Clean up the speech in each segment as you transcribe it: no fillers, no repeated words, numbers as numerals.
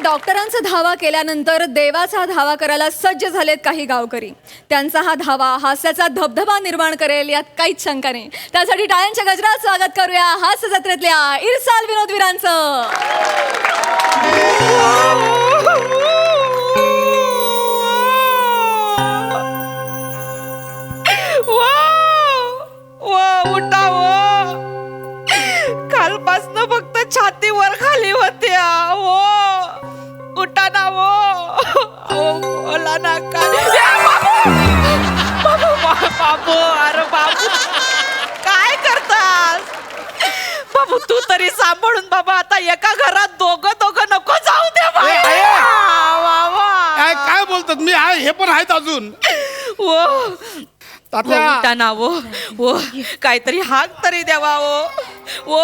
डॉक्टरांचा धावा केल्यानंतर देवाचा धावा करायला सज्ज झालेत काही गावकरी. त्यांचा हा धावा हास्याचा धबधबा निर्माण करेल यात काहीच शंका नाही. त्यासाठी टाळ्यांच्या गजरात स्वागत करूया हास्य जत्रेतल्या इरसाल विनोदवीरांचं. कालपासनं फक्त छातीवर खाली होत्या. उठा ना बोला ना बाबू. अरे बाबू काय करतास बाबू? तू तरी सांभाळून बाबा. आता एका घरात दोघं नको जाऊ दे बाबा. काय बोलतात? मी आहे, हे पण आहेत अजून. उठा ना वो काहीतरी हात तरी द्यावा ओ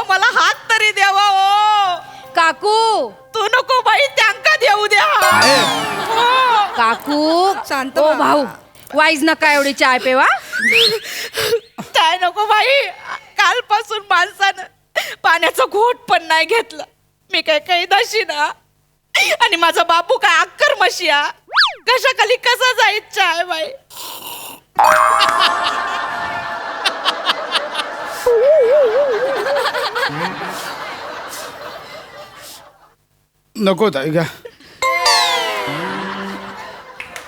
मला हात तरी द्यावा काकू. तू नको बाई, त्यांका देऊ द्या. काकू शांत ओ भाऊ, वाईज नका एवढी चाय पेवा. काय नको बाई. कालपासून माणसानं पाण्याचा घोट पण नाही घेतला. मी काय काही दशी ना, आणि माझा बापू काय अक्कर मशिया. कशाखाली कसा जाईल चाय बाई. नको ताई घ्या.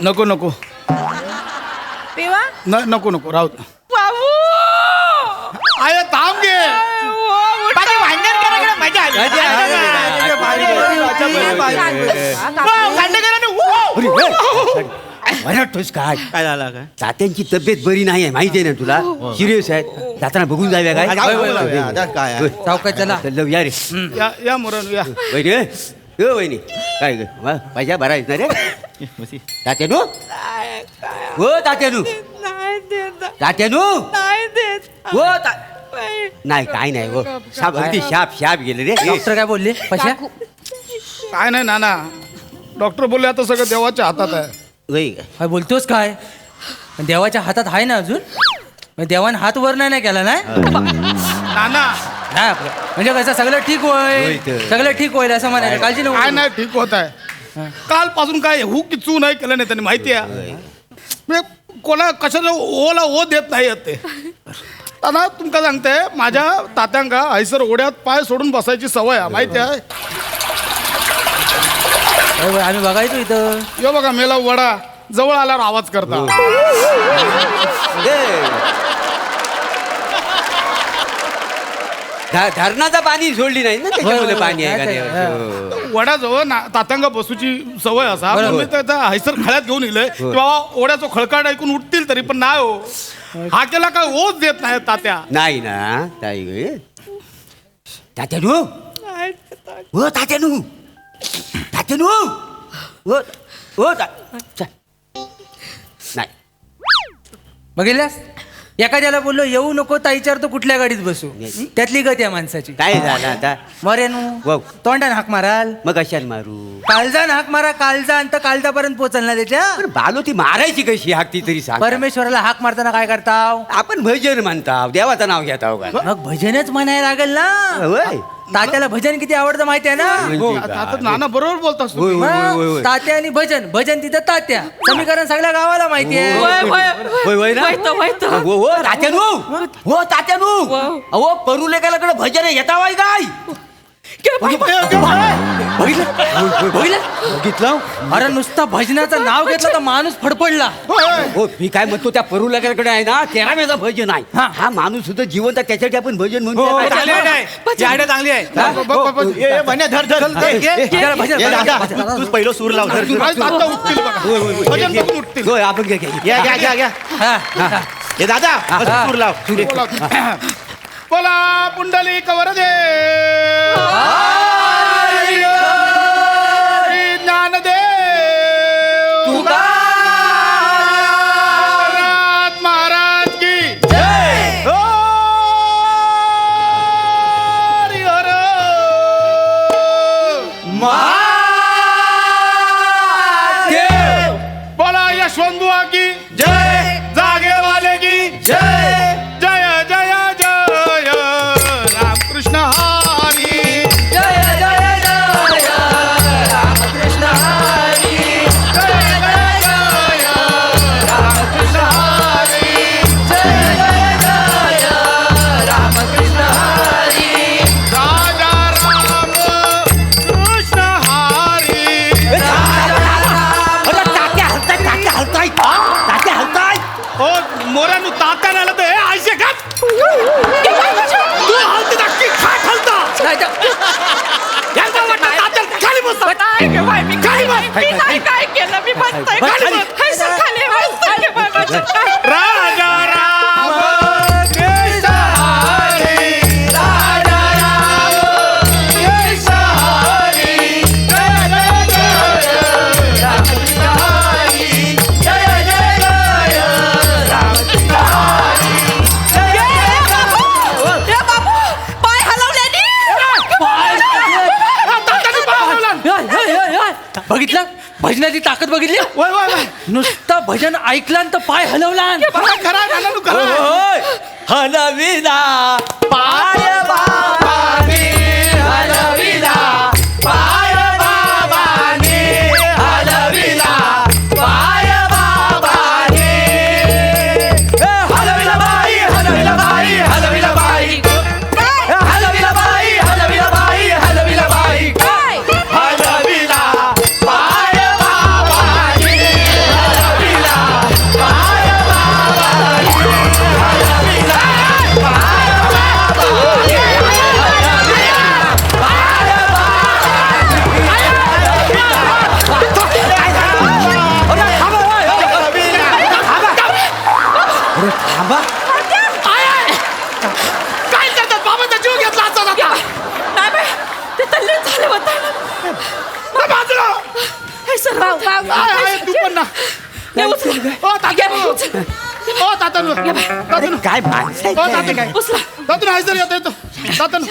नको नको पेवा. नको नको राहू दे. बाबू आय थांब घे. म्हणतोस काय काय झालं? काय तात्यांची तब्येत बरी नाही आहे माहिती आहे ना तुला. सिरियस आहेत. जाताना बघून जाऊया काय? काय चौकात चला या रे. या मोरण या. वहिनी हो वहिनी काय ग पैसा भरा येत ना रे तात्यानू. हो तात्यानू तात्यानू नाही देत हो नाही काय नाही हो. शाप अगदी शाप गेले रे. डॉक्टर काय बोलले? पैसा काय नाही नाना, डॉक्टर बोलले आता सगळं देवाच्या हातात आहे. वही काय बोलतोस? काय देवाच्या हातात आहे ना अजून? देवाने हात वर नाही केला नाही नाना नाही आपलं. म्हणजे कसं सगळं ठीक होईल, सगळं ठीक होईल असं म्हणायचं. काळजी काय नको. नाही ठीक होत आहे. कालपासून काय हू की चू नाही केलं नाही त्यांनी माहिती आहे. म्हणजे कोणा कशाला ओला ओ देत नाही येत ते. दादा तुमका सांगते, माझ्या तात्यांका हैसर ओढ्यात पाय सोडून बसायची सवय आहे माहिती आहे. आम्ही बघायचो इथं. यो बघा मेला वडा जवळ आल्यावर आवाज करता. धरणाचं पाणी सोडली नाही ना त्याच्यामुळे पाणी आहे का? वडा जवळ तात्यांगा बसूची सवय असा. मी तर हैसर खळ्यात घेऊन येलोय किंवा ओढ्याचा खळकाट ऐकून उठतील तरी पण नाही हो. हा केला काय ओच देत नाही तात्या. नाही ना ताई. तात्यानू हो तात्यानू तात्यानू हो हो नाही बघितल्यास? एखाद्याला बोललो येऊ नको ताईच्यावर तर कुठल्या गाडीत बसू. त्यातली गत या माणसाची. काय झालं आता? मरेनू तोंडाने हाक माराल. मग कशाला मारू? काळजान हाक मारा. काळजा तर काळजापर्यंत पोचल ना त्याच्या. बालो ती मारायची कशी हाकती तरी सांग. परमेश्वराला हाक मारताना काय करताव? आपण भजन म्हणताव, देवाचं नाव घेताव का? मग भजनच म्हणायला लागेल ना. होय. तात्याला भजन किती आवडतं माहिती आहे ना. आता नाना बरोबर बोलतास तू. मग तात्या आणि भजन. भजन तिथं तात्या. समीकरण सगळ्या गावाला माहिती आहे. होय ना? हो हो तात्यानू हो तात्यानू. अहो परुलेकाकडे भजन येतावाय काय? बघितलं? अरे नुसता भजनाचं नाव घेतलं तर माणूस फडफडला. हो मी काय म्हणतो, त्या परुलेकाकडे आहे ना 13 वेळा भजन आहे. हा माणूस सुद्धा जिवंत आहे, त्याच्यासाठी आपण भजन म्हणतो. चांगली आहे. तू पहिलं सूर लाव. आता उठतील बघा. भजन बघून उठतील. होय आपण घ्या. हे दादा सूर लाव. बोला पुंडलिक वरदे ज्ञानदेव महाराज की जय. हर महादेव. बोला यशवंत बुवा की जय. जागे वाले की जय. जय जय जय रामकृष्ण हरी. जय जय जय नाही गे बाई मी काय काय केलं मी बसतोय खाली. हाय सर, खाली बसतोय गे बाई माझ्या. राजा राम केशरी, राजा राम केशरी, जय जय जय राम बिहारी, जय जय जय राम बिहारी, जय जय जय. ए बाबू, पाय हलवल्यानी. तात्याने पाय हलवला. बघितलं भजनाची ताकद बघितली वय वय वय. नुसतं भजन ऐकलं तर पाय हलवला खरा खरा गाणं तू खरा. हलविला पाय बाबाने, हलविला पाय बाबाने, हलविला पाय बाबाने. हलविला बाई, हलविला बाई, हलविला बाई, हलविला बाई, हलविला बाई, हलविला बाई, हलविला पाय बाबाने, हलविला पाय बाबाने, हलविला पाय बाबाने, काय करतात बाबाचा जीव घेतला असता आता. नाही बाई, ते तल्लीन झाले होते. बाजूला. हे सर, आहे, आहे, तू पण ना. हे उचल. ओ तात्यानू, ओ तात्यानू, तात्यानू. काय माणसं ओ तात्यानू, उचला. तात्यानू आहे सर येतो तात्यानू.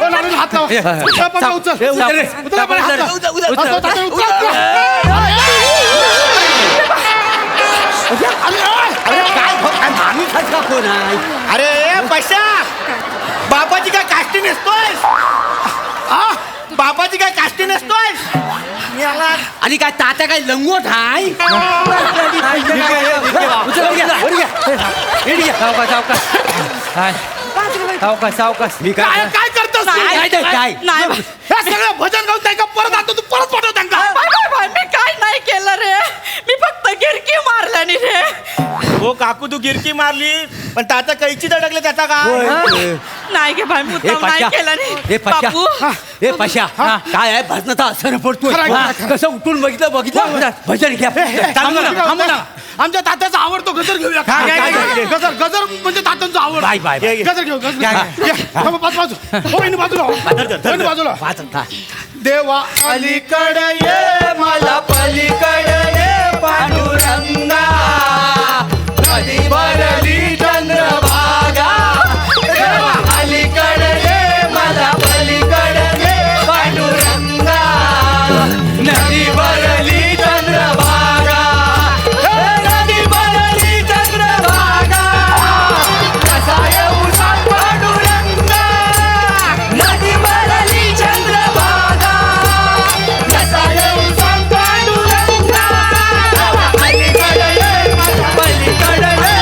ओ लाडूला हात लावा. ए, पप्पा, उचल. उचल रे. उचल, पण हात लावा. उचल, उचल, हात लावा, तात्यानू, उचल. अरे काय माणूस का कोण आहे? अरे पशा, बाबाची काय काष्टी नेसतोय? बाबाची काय काष्टी नसतोय? आणि काय तात्या काय लंगोट हाय? सावकाश मी काय काय करतोस तू? काय ते, काय? नाही बाई. हे सगळं भजन गाऊन त्यांना परत आणतो तू परत पाठव त्यांना. बाय, मी काय नाही केलं रे. मी फक्त गिरकी मारल्यानी रे. हो काकू, तू गिरकी मारली पण ताता कैची अडकले त्याचा का? नाही गे बाय, मुद्दाम नाही केलं रे. बापू, हे पशा काय आहे भजनाचा असर पडतोय. खरं आहे, हा, खरं आहे. कसं उठून बघितलं भजन घ्या. थांबू ना, थांबू ना. आमच्या तात्याचा आवडतो गजर घेऊया. गजर गजर म्हणजे तात्यांचा आवड. Bye, bye, bye. गजर घेऊ गजर घेऊ. थांबा, बाजू हो वहिनी बाजूला हो. वहिनी बाजूला. देवा अलीकडे ये मला पलीकडे ये पांडुरंगा, नदी भरली चंद्रभागा. देवा अलीकडे ये मला पलीकडे ये पांडुरंगा, नदी भरली चंद्रभागा, नदी भरली चंद्रभागा. कसा येऊ सांग पांडुरंगा, नदी भरली चंद्रभागा. कसा येऊ सांग पांडुरंगा, अलीकडे ये मला पलीकडे ये.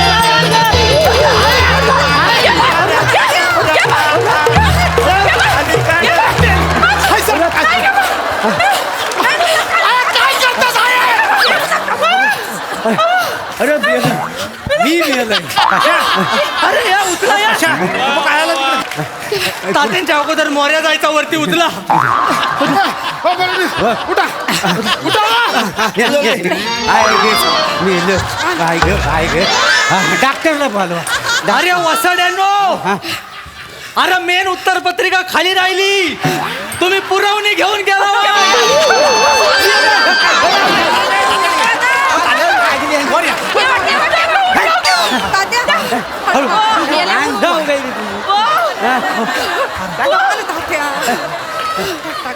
हाय सर, काय करतोस अरे मी मेलय. अरे या उचला या तात्यांच्या अगोदर मोर्या जायचा वरती उचला. हो बरोबर उठा काय ग काय ग डॉक्टरला बोलवा. अरे वसाड्यांनो, अरे मेन उत्तर पत्रिका खाली राहिली, तुम्ही पुरवणी घेऊन गेला.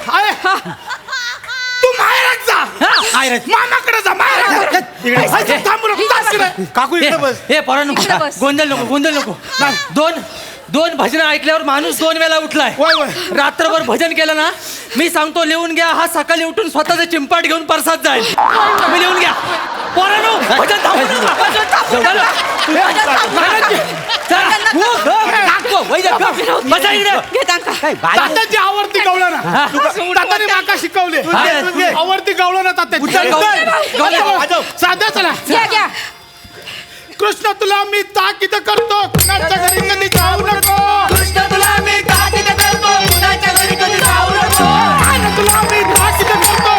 आहे. तू माहेरात जा. मामाकडे जा माहेरात. थांबू नको, जास्त नाही. काकू इकडे बस. हे पोरांनो, इकडे बस. गोंधळ नको. दोन भजन ऐकल्यावर माणूस 2 वेळा उठलाय. होय, होय. रात्रभर भजन केलं ना, मी सांगतो लिहून घ्या, हा सकाळी उठून स्वतःचा चिंपाट घेऊन परसात जाईल. तुम्ही लिहून घ्या. पोरांनो, भजन थांबू नका. चला. बसा इकडे. तात्याची आवडती गवळण ना. तात्याने माका शिकवले. आवडती गवळण ना तात्याची. साध्या चला. घ्या कृष्ण तुला मी ताकीद करतो, कुणाच्या घरी कधी जाऊ नको. कृष्ण तुला मी ताकीद करतो, कुणाच्या घरी कधी जाऊ नको. तुला मी ताकीद करतो,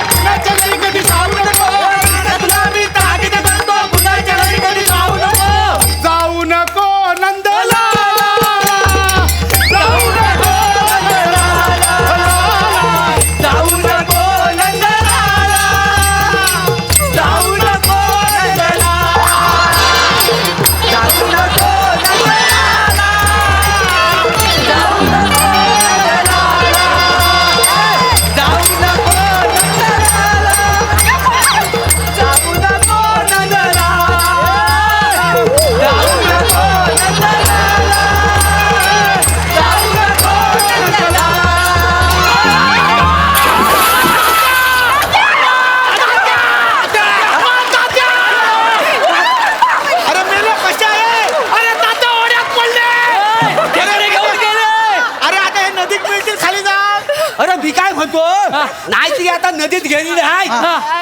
काय म्हणतो नाही ती आता नदीत गेलेली आहे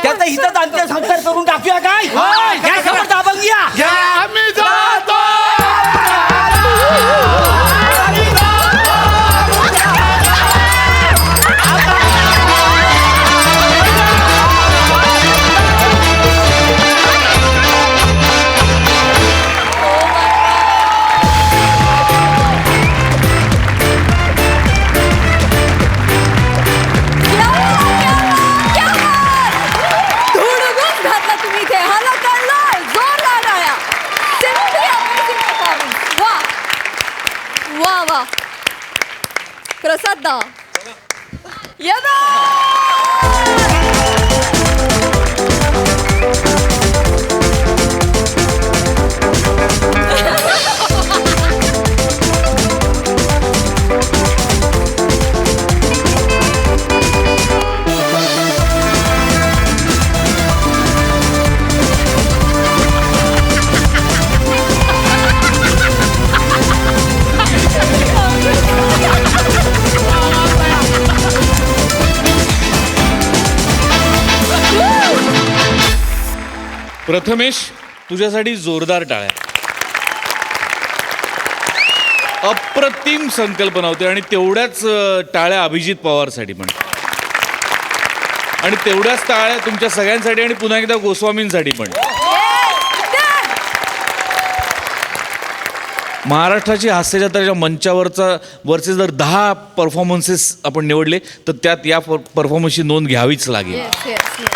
त्याचा हिथंच अंत्यसंस्कार करून टाकूया काय घ्या खबर दाबून घ्या आम्ही जातो धुडगूस घातला तुम्ही इथे. हाला कळलं. जोरदार टाळ्या. Simply amazing performance. वा वा वा. प्रसाद दा प्रथमेश तुझ्यासाठी जोरदार टाळ्या. अप्रतिम संकल्पना होती आणि तेवढ्याच टाळ्या अभिजित पवारसाठी पण आणि तेवढ्याच टाळ्या तुमच्या सगळ्यांसाठी आणि पुन्हा एकदा गोस्वामींसाठी पण. महाराष्ट्राची हास्यजत्राच्या वरचे जर 10 परफॉर्मन्सेस आपण निवडले तर त्यात या परफॉर्मन्सची नोंद घ्यावीच लागेल. Yes yes yes.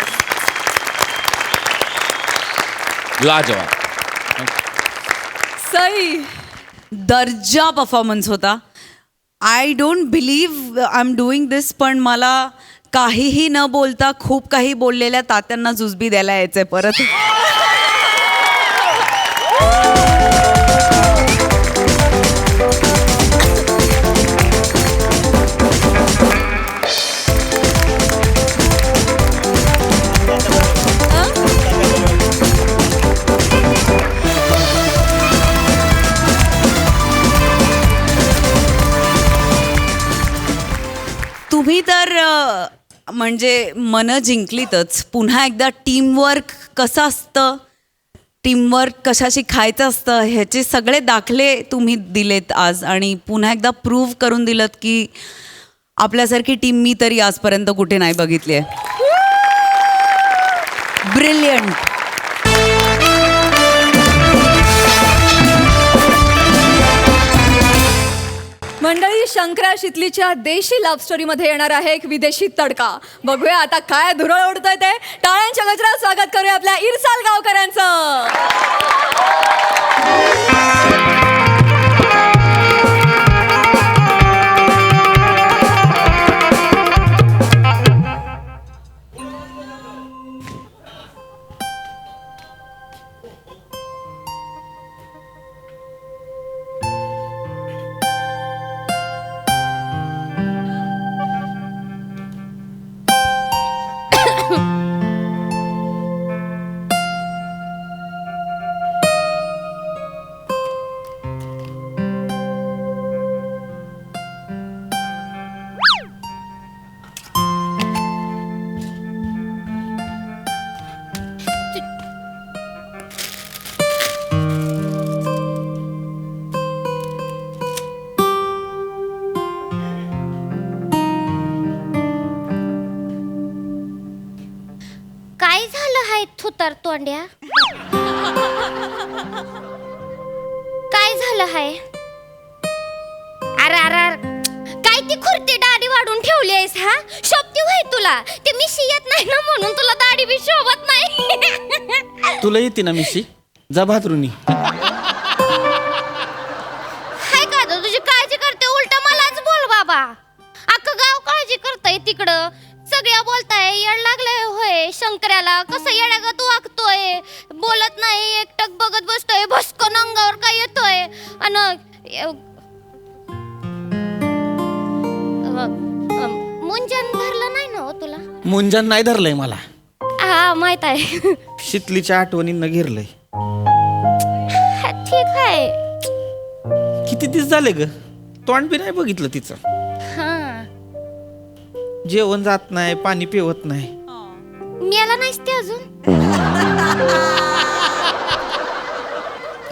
लाजवाब. सई दर्जा परफॉर्मन्स होता. I don't believe I am doing this. पण मला काहीही न बोलता खूप काही बोललेल्या तात्यांना जुजबी द्यायला यायचंय परत. तुम्ही तर म्हणजे मनं जिंकलीतच. पुन्हा एकदा टीमवर्क कसं असतं, टीमवर्क कशाशी खायचं असतं ह्याचे सगळे दाखले तुम्ही दिलेत आज आणि पुन्हा एकदा प्रूव्ह करून दिलत की आपल्यासारखी टीम मी तरी आजपर्यंत कुठे नाही बघितली आहे. ब्रिलियंट. मंडळी, शंकरा शितलीच्या देशी लव्ह स्टोरी मध्ये येणार आहे एक विदेशी तडका. बघूया आता काय धुरळ उडतोय ते. टाळ्यांच्या गजरात स्वागत करूया आपल्या इरसाल गावकरांचं. काय झालं हाय थुतर तोंड्या? काय झालं हाय? अरे अरे अरे, काय ती खुर्ती दाढी वाढून ठेवली आहेस हा? शोभती होय तुला? ते मिशी येत नाही ना म्हणून तुला दाढी बी शोभत नाही. तुला येते ना मिशी? जा भातरुनी. हाय का ग, तुझी काळजी करते उलट मलाच बोल बाबा. अख्खं गाव काळजी करतय तिकडं. सगळ्या बोलताय येड लागलंय होय शंकर्याला. कसं येड्यागत वागतोय, बोलत नाही, एकटक बघत बसतोय, भस्कन अंगावर काय येतोय. मुंजन धरलं नाही ना हो तुला? मुंजन नाही धरलंय मला. हा माहित आहे. शितलीच्या आठवणींना घेरलंय. ठीक आहे. किती दिवस झाले ग, तोंड बी नाही बघितलं तिचं. हा जेवण जात नाही, पाणी पिवत नाही. मेला नाहीस ते अजून.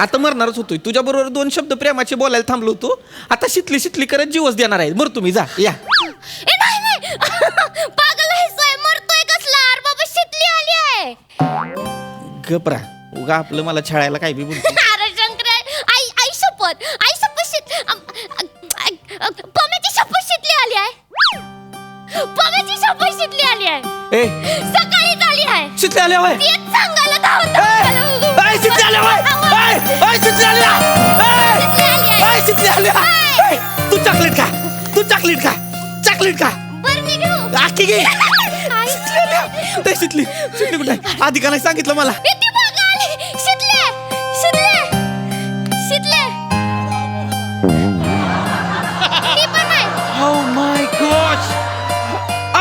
आता मरणारच होतोय. तुझ्या बरोबर 2 शब्द प्रेमाचे बोलायला थांबलो होतो. आता शितली शितली करत जीवच देणार आहे. मर तुम्ही जा या. ए नाही नाही पागल आहेस मरतोय कसला अरे बाबा शितली आली आहे. गपरा उगा आपलं मला छळायला काय बी बोलतो. अरे शंकरे आई शपथ पम्याची शपथ शितली आली आहे. पम्याची शपथ शितली आली आहे. ए सकाळीच आली आहे. शितली आल्या होय. तेच सांगायला धावत ए शितली आल्या होय. ए शितली आल्या. ए शितली आल्या. तू चॉकलेट खा. तू चॉकलेट खा. चॉकलेट खा. बरं मी घेऊ. आखी घे. कुठे शितली? शितली कुठे? आधी का नाही सांगितलं मला? ती बघा आली. शितले शितले शितले ती पण आहे. Oh my gosh!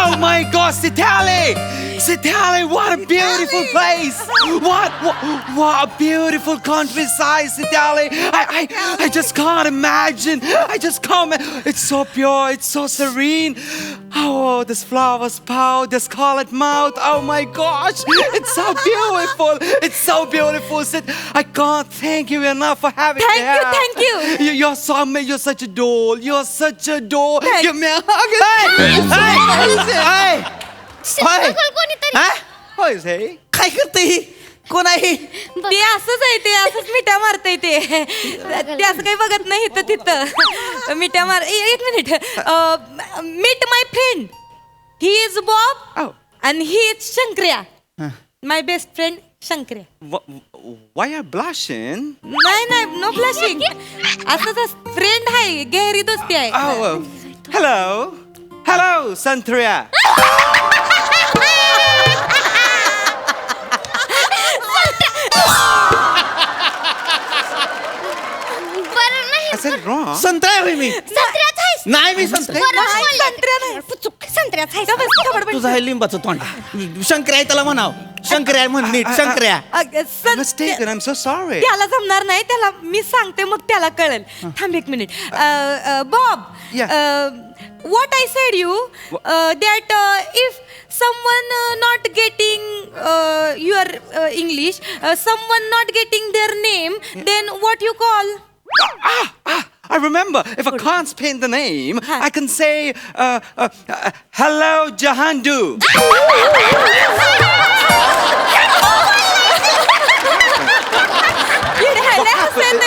Oh my gosh, Sitale! Sitale, what a beautiful place! What a beautiful countryside, Sitale! I just can't imagine. I just can't. It's so pure. It's so serene. Oh, this flowers pout, this scarlet mouth. Oh my gosh, it's so beautiful. It's so beautiful. I can't thank you enough for having me here. Thank you. You're so amazing. You're such a doll. You're such a doll. Give me a hug. Hey! बघल कोणीतरी. होय रे. काय करते ही? कोण आहे? ते असंच आहे, ते असंच मिठ्या मारतय ते असं काही बघत नाही इथं तिथं मिठ्या मार. एक minute. Meet my friend. He is Bob and he is Shankarya. My best friend Shankarya. Why are you blushing? नाही नो ब्लशिंग. असंच फ्रेंड आहे, गहरी दोस्ती आहे. Hello, Santria. बरं नाही. I said it wrong. संत्रा आहे मी. संत्र्याच आहेस. नाही मी संत्रा. बरं बोलला. संत्र्या नाही, चुक संत्र्याच आहे. तुझं आहे लिंबाचं तोंड. शंकर्या आहे त्याला म्हणाव. शंकर्या म्हण नीट. शंकर्या. Mistaken. I'm so sorry. त्याला जमणार नाही, त्याला मी सांगते मग त्याला कळेल. थांब एक minute. Bob, what I said you that if someone not getting your English, someone not getting their name, then what you call? I remember. If I can't spell the name, I can say, hello, Jahandu.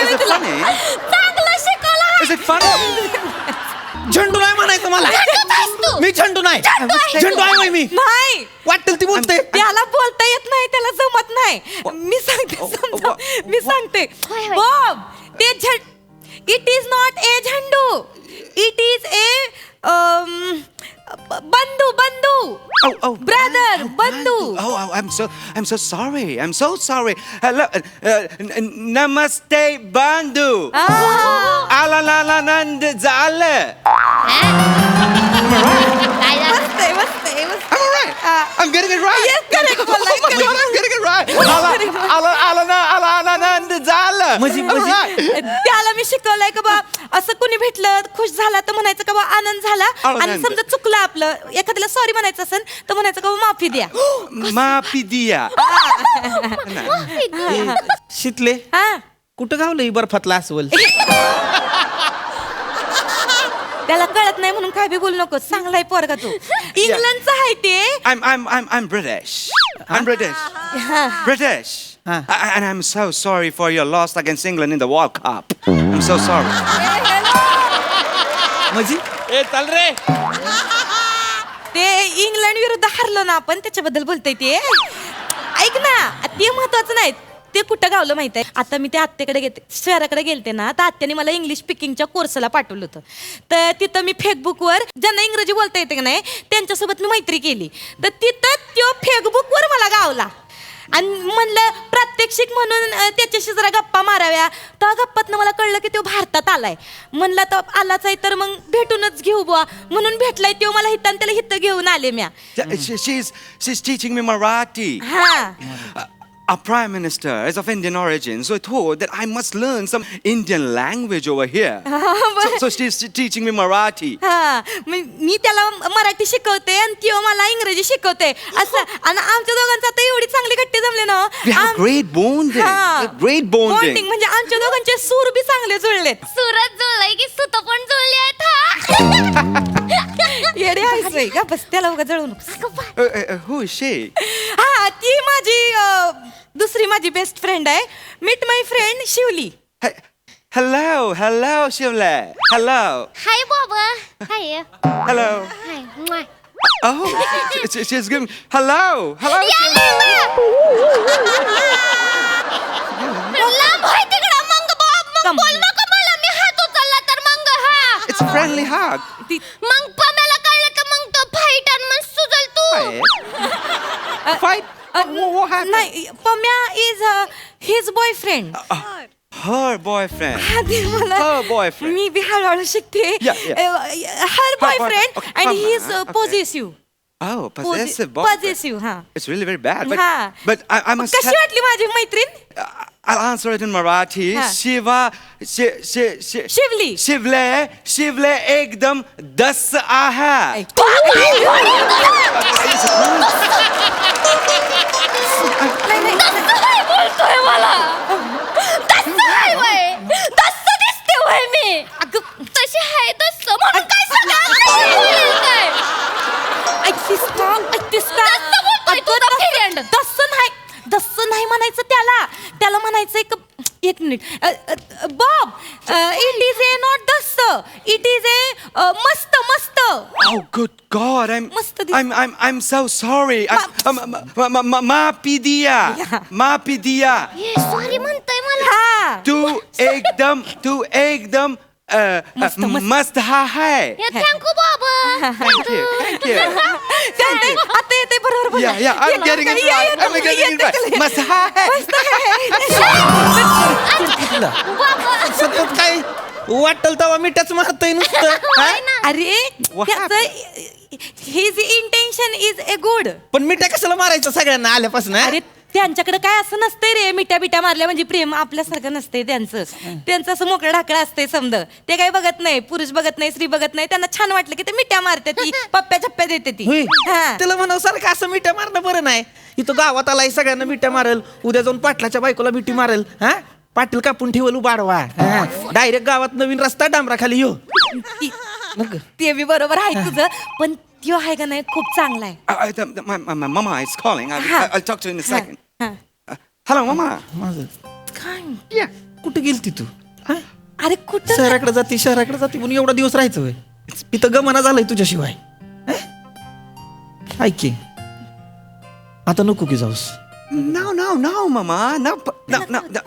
Is it funny? चांगलं शिकवलं. Is it funny? झंडू नाही म्हणायचं मला. तू. मी झंडू नाही. झंडू आहे होय मी. नाही, वाटेल ती बोलते. त्याला बोलता येत नाही, त्याला जमत नाही. मी सांगते, समजा मी सांगते. होय, होय. बॉब, ते it is not a Zandu. It is a bandhu. Brother, बंधू. I'm so sorry. I'm so sorry. Hello, namaste, Bandu. Alalanand Zale. काय झालं? मस्त आहे. I'm all right. I'm getting it right. Yes, correct. Oh my God, I'm getting it right. Alalanand Zale. I'm right. त्याला मी शिकवलंय का बा असं कुणी भेटलं खुश झाला तर म्हणायचं का बा आनंद झाला. आणि समजा चुकलं आपलं, एखाद्याला सॉरी म्हणायचं असेल तर म्हणायचं का बा माफी द्या. Maafi diya. शितले. हा, कुठं गावलं ही बर्फातला अस्वल? त्याला कळत नाही म्हणून काय बी बोलू नको. चांगलाय पोरगा तू. इंग्लंडचा आहे ते. I'm British. I'm British. British. And I'm so sorry for your loss against England in the World Cup. I'm so sorry. म्हणजे ए चाल रे. ते इंग्लंड विरुद्ध हरलो ना आपण, त्याच्याबद्दल बोलतोय ते. ऐक ना, ते महत्वाचं नाही. ते कुठं गावलं माहित आहे? आता मी त्या आत्याकडे गेले, शहराकडे गेलते ना, तर आत्याने मला इंग्लिश स्पीकिंगच्या कोर्सला पाठवलं होतं. तर तिथं मी फेसबुकवर ज्यांना इंग्रजी बोलता येते का नाही त्यांच्यासोबत मी मैत्री केली. तर तिथं तो फेसबुकवर मला गावला. आणि म्हणलं प्रात्यक्षिक म्हणून त्याच्याशी जरा गप्पा माराव्या. त्या गप्पातनं मला कळलं की तो भारतात आलाय. म्हणलं तर आलाच आहे तर मग भेटूनच घेऊ बुवा म्हणून भेटलाय तो मला हिथं, त्याला हिथं घेऊन आले म्या. She's teaching me Marathi. हा, our prime minister is of Indian origin, so I thought that I must learn some Indian language over here. So she's teaching me Marathi. हा मी त्याला मराठी शिकवते आणि त्यो मला इंग्रजी शिकवते असं. आणि आमच्या दोघांचं आता एवढी चांगली गट्टी जमले ना. We have great bonding. Great bonding. Bonding म्हणजे आमच्या दोघांचे सूर बी चांगले जुळलेत. सुरत जुळलंय की सुत पण जुळली आहेत हा. येडे आहेस का बस त्याला उगा जळू नको. Who is she? हा ती माझी दुसरी माझी बेस्ट फ्रेंड आहे. Meet my friend Shivli. Hello, Shivle. Hello. हाय बाबा. हाय. Hello. हाय. Oh, she's giving. Hello. लांब आहे तिकडं मग बाब मग बोल नको मला मी हात उचलला तर मग हा. It's a friendly hug. मग पम्याला कळलं तर मग तो फाईट आणि मग सुजल तू. Fight? What happened? नाही Pamya is his boyfriend. Her boyfriend. मला Her boyfriend. मी बी हळूहळू शिकते. Her boyfriend okay, and come, he is okay. Positive. Oh, possessive boyfriend. Positive हा. It's really very bad. हा. But I must. कशी वाटली माझी मैत्रीण I'll answer it in Marathi. Ha. Shivli. Shivle एकदम 10 आहे. बोलतोय मला. तसं आहे वय. तसं दिसते वय मी. अगं तशी आहे तसं म्हणून काय सगळं काय. दस्स नाही म्हणायचं त्याला म्हणायचं एक minute. Bob it is A not दस्स, इट इज ए मस्त. Oh, good God! मस्त दिसत. I'm so sorry. Maapidia. Sorry म्हणतोय मला. हा तू एकदम मस्त आहे. थँक्यू बाबा. Thank you. आता येते बरोबर. Yeah, I'm getting it right. I'm getting it right. मस्त आहे. सतत काय वाटल तेव्हा मिठाच मारतय नुसतं. हा? अरे त्याचं his intention is a good. पण मिठा कशाला मारायचं सगळ्यांना आल्यापासून? अरे त्यांच्याकडे काय असं नसतंय रे. मिठ्या मारल्या म्हणजे प्रेम आपल्यासारखं नसतंय त्यांचं असं मोकळं ढाकळं असतंय समज. ते काही बघत नाही, पुरुष बघत नाही, स्त्री बघत नाही. त्यांना छान वाटलं की ते मिठ्या मारते ती, पप्प्या छप्प्या देते ती. हा. त्याला म्हणावं सारखं असं मिठ्या मारणं बरं नाही. इथं गावात आलाय सगळ्यांना मिठ्या मारल, उद्या जाऊन पाटलाच्या बायकोला मिठी मारल. हा पाटील कापून ठेवल उबाडवा. डायरेक्ट गावात नवीन रस्ता डांबराखाली येऊ. ते बी बरोबर आहे तुझं. पण त्यो आहे का नाही खूप चांगला आहे. My mama is calling. I'll talk to you in a second. Hello, mama. काय कुठे गेलती तू? अरे कुठं शहराकडे जाती म्हणून एवढा दिवस राहायचं होय? इथं गमना झालंय तुझ्याशिवाय. ऐक की आता नको की जाऊस. No, mama. No.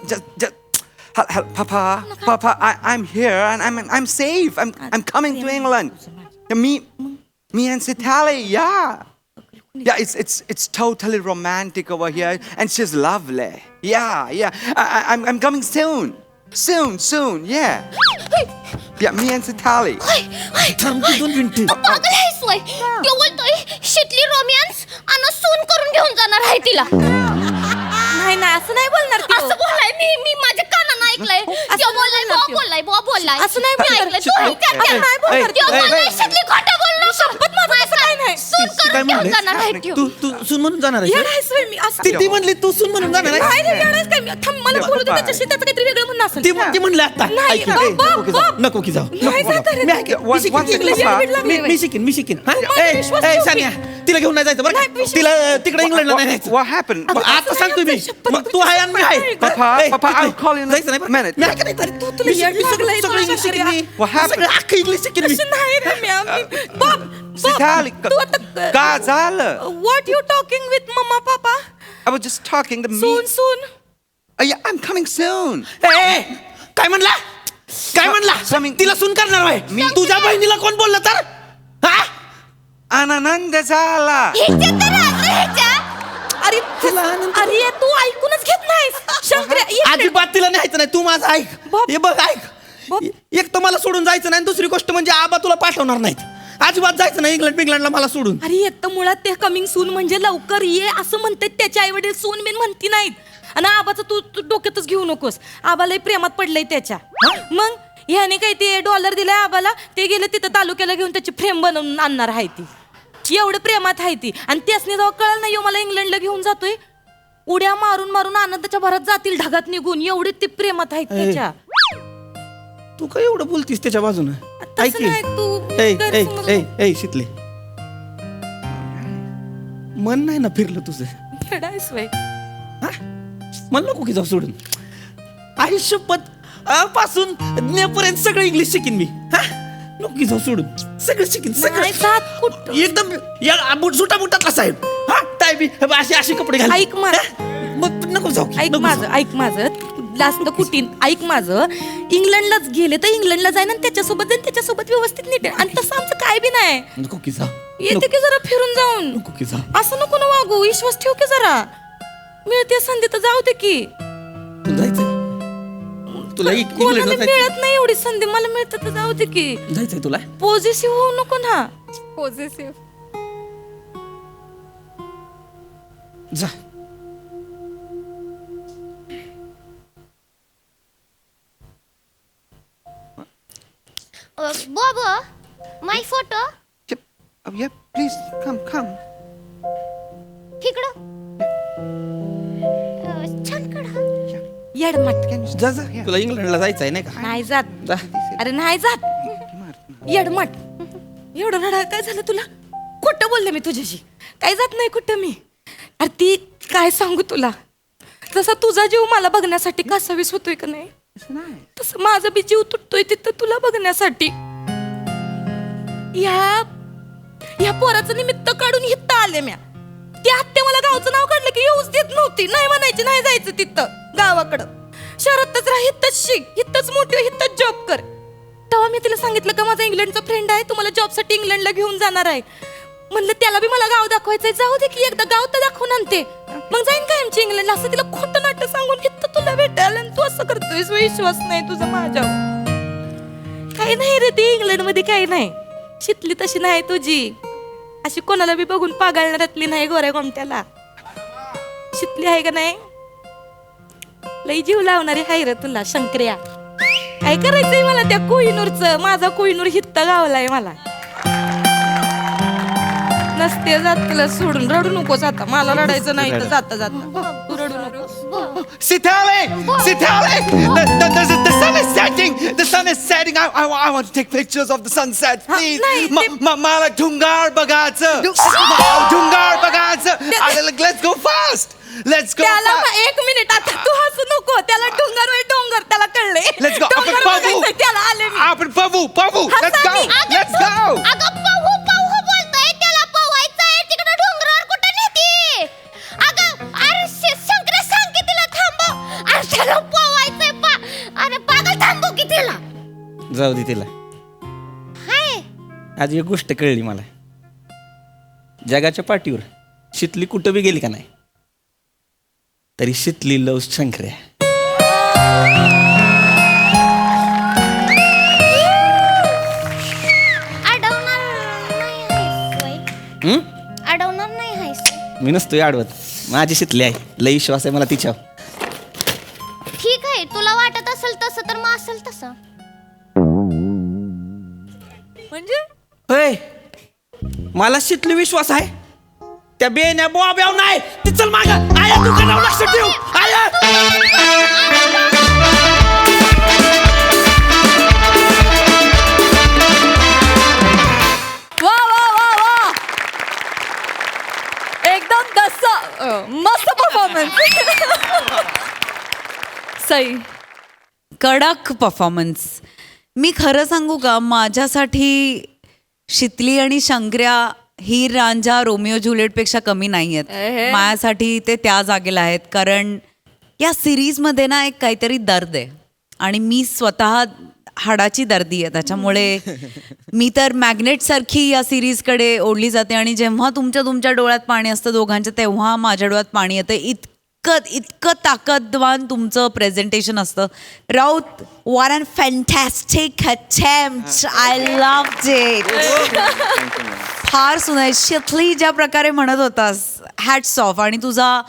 Just. Papa, I'm here and I'm safe. I'm coming to England. Me and Sitali, yeah. Yeah, it's totally romantic over here, and she's lovely. Yeah. I'm coming soon. Yeah. Yeah, me and Sitali. थांब की 2 मिनिटं. पागल आहेस वय. तो बोलतोय Shitli romance आणि सून करून घेऊन जाणार आहे तिला. नाही असं नाही बोलणार ती. असं बोललाय मी माझ्या कानानं ऐकलंय. तो बोललाय बुवा बोललाय. असं नाही मी बोलणार. ऐकलंय. तू ऐकत असं नाही बोलणार. तो बोललाय शितली खोटं बोलणार. शपथ माझं असं काय नाही. सून काय करून घेऊन जाणार आहे म्हणले? त्यो. तू सून म्हणून जाणार आहेस? येडा आहेस होय मी असं. ती म्हणली तू सून म्हणून जाणार काय आहेस? रे येडा आहेस काय मी? थांब मला बोलू दे त्याच्याशी. त्याचं काहीतरी वेगळं म्हणणं असेल. ती म्हणली आता. नाही, ऐक की, बाप, नको की जाऊ. बाप. नको की जाऊ. नाही जात रे. मी ऐकेन. मी शिकेन. One second, English papa. लागले मी शिकेन. हा? माझा ए, विश्वास ए, ठेव की. सानिया तिला घेऊन नाही जायचं बरं नाही, का? विश्वास- तिला तिकडे इंग्लंडला नाही जायचं. What happened? आता सांगतोय मी. मग तू आहे आणि मी आहे. Papa, ए, Papa, तिकडे. I'll call you in a जायचं नाही बरं? minute. मी ऐका नाही तरी तू तुला मी सगळं तुला इंग्लिश शिकेन मी. What happened? सगळं अख्खं इंग्लिश शिकेन मी. असं नाही रे मी. बाप Sitali, तू आता का झालं? What you talking with mama papa? I was just talking to me. Soon Yeah, I'm coming soon. ए, काय म्हणला? Coming. तिला सून करणार आहे मी. तुझ्या बहिणीला कोण बोललं तर? हा? आनंद झाला. ह्याच्या तर राहतं ह्याच्या. अरे तू ऐकूनच घेत नाहीस. शंकर्या अजिबात तिला न्यायचं नाही. तू माझं ऐक. बाप. हे बघ ऐक. बाप. एक तर मला सोडून जायचं नाही. दुसरी गोष्ट म्हणजे आबा तुला पाठवणार नाहीत. अजिबात जायचं नाही इंग्लंडला मला सोडून. अरे येतं मुळात ते कमिंग सून म्हणजे लवकर ये असं म्हणतात त्याचे आई वडील. सून बिन म्हणती नाहीत. आणि आबाचं तू डोक्यातच घेऊ नकोस. आबालाही प्रेमात पडलंय त्याच्या. मग ह्याने काही ते $1 दिलाय आबाला. ते गेले तिथं तालुक्याला घेऊन त्याची फ्रेम बनवून आणणार आहे ती. एवढं प्रेमात आहे ती. आणि त्यासने जेव्हा कळलं नाही मला इंग्लंडला घेऊन जातोय, उड्या मारून मारून आनंदाच्या भरात जातील ढगात निघून. एवढे ते प्रेमात आहेत त्याच्या. तू काय एवढं बोलतीस त्याच्या बाजूनं? तसं नाही तू गैरसमज- शितले, मन नाही ना फिरलं तुझं? येडायस व्हय. मला नको की जाऊ सोडून. आयुष्यपत पासून नेपर्यंत सगळं इंग्लिश शिकीन मी. नको की जाऊ सोडून. सगळं शिकीन नाही जात कुठं. एकदम सुटा बुटातला साहेब. टायबी असे कपडे घाल. ऐक मग नको जाऊ की. ऐक माझं जास्त कुटीन ऐक माझं. इंग्लंडलाच गेले तर इंग्लंडला जाईन आणि त्याच्यासोबत व्यवस्थित नीट. आणि तसं आमचं काय बी नाही. नको की जा. येते की जरा फिरून जाऊन. नको की जा. असं नको ना वागू. विश्वास ठेव की जरा. मिळते संधी तर जाऊ दे की. तू जायचंय? तुला कोणाला इंग्लंडला जायचं? मिळत नाही एवढी संधी. मला मिळतं तर जाऊ दे की. जायचंय तुला? पॉझिटिव्ह होऊ नको ना. पॉझिटिव्ह. जा. बाबा माय फोटो Yeah, please come. इकडं छान काढा. येडमट. जा. तुला इंग्लंडला जायचंय नाही का? नाही जात. जा. अरे नाही जात. येडमट. एवढं रडा काय झालं तुला? खोटं बोलले मी तुझ्याशी. काय जात नाही कुठं मी. अरे ती काय सांगू तुला. जसा तुझा जीव मला बघण्यासाठी कासावीस होतोय का नाही, तसं माझा बी जीव तुटतोय तिथं तुला बघण्यासाठी. या पोराचं निमित्त काढून हित्त आले म्या. ती आत्या मला गावचं नाव काढलं की येऊच देत नव्हती. नाही म्हणायची नाही जायचं तिथं गावाकडं. शहरातच राह, हित्तच शिक, हित्तच मोठी, हित्तच जॉब कर. तेव्हा मी तिला सांगितलं का माझा इंग्लंडचा फ्रेंड आहे, तुम्हाला जॉबसाठी इंग्लंडला घेऊन जाणार आहे. म्हणलं त्याला बी मला गाव दाखवायचंय. जाऊ दे की एकदा गाव तर दाखवून आणते, मग जाईन काय आमची इंग्लंडला. असं तिला खोटं नाटक सांगून हित्त तुला भेटायला आणि तू असं करतोयस. विश्वास नाही तुझा माझ्यावर. काही नाही रे ते इंग्लंड मध्ये काही नाही. शितली तशी नाही तुझी. अशी कोणाला बी बघून पागाळणाऱ्यातली नाही गोऱ्या गोमट्याला. शितली आहे का नाही. लई जीव लावणारी आहे रे तुला शंकर्या. काय करायचंय मला त्या कोहिनूरचं. माझा कोहिनूर हित्त गावलाय मला. नसते जात तुला सोडून. रडू नकोस आता. मला रडायचं नाही तर जाता तू रडू नकोस. Sitale! The sun is setting. The sun is setting. I want to take pictures of the sunset, please. मला डोंगर बघायचं. डोंगर बघायचं. Let's go fast. Let's go त्याला fast. 1 मिनिट आता तू हसू नको. त्याला डोंगर वे डोंगर त्याला कळले. Let's go. आपण पाहू. त्याला आले मी. आपण पाहू. Let's go. Let's go. अगं पाहू बोलतोय. त्याला पवायचंय. तिकडे डोंगरावर कुठे नेती. अगं अरे शंकरे सांग की तिला थांबव. अरे त्याला पवायचंय. अरे पागल थांबव की तिला. जाऊ दे तिला. हाय आज एक गोष्ट कळली मला. जगाच्या पाठीवर शितली कुठं बी गेली का नाही तरी शितली लव शंकर्या. अडवणार नाही आहेस वय. अडवणार नाही आहेस. मी नसतोय आडवत. माझी शितली आहे. लई विश्वास आहे मला तिच्यावर. ठीक आहे तुला वाटत असेल तसं तर मग असेल तसं. म्हणजे होय, मला शितली विश्वास आहे. त्या बेण्या बोब्याव नाही. ती चल माग. आया दुकानावर लक्ष ठेव. आया वा वा वा वा. एकदम मस्त परफॉर्मन्स. सई. कडक परफॉर्मन्स. मी खरं सांगू का, माझ्यासाठी शितली आणि शंकर्या हीर रांझा रोमिओ ज्युलियटपेक्षा कमी नाही आहेत. माझ्यासाठी ते त्या जागेला आहेत. कारण या सिरीजमध्ये ना एक काहीतरी दर्द आहे आणि मी स्वतः हाडाची दर्दी आहे. त्याच्यामुळे मी तर मॅग्नेटसारखी या सिरीजकडे ओढली जाते आणि जेव्हा तुमच्या डोळ्यात पाणी असतं दोघांच्या तेव्हा माझ्या डोळ्यात पाणी येतं. इतकं ताकदवान तुमचं प्रेझेंटेशन असतं. Raut, what an fantastic attempt. I loved it. फार सुनायशितली ज्या प्रकारे म्हणत होतास, हॅट्स ऑफ. आणि तुझा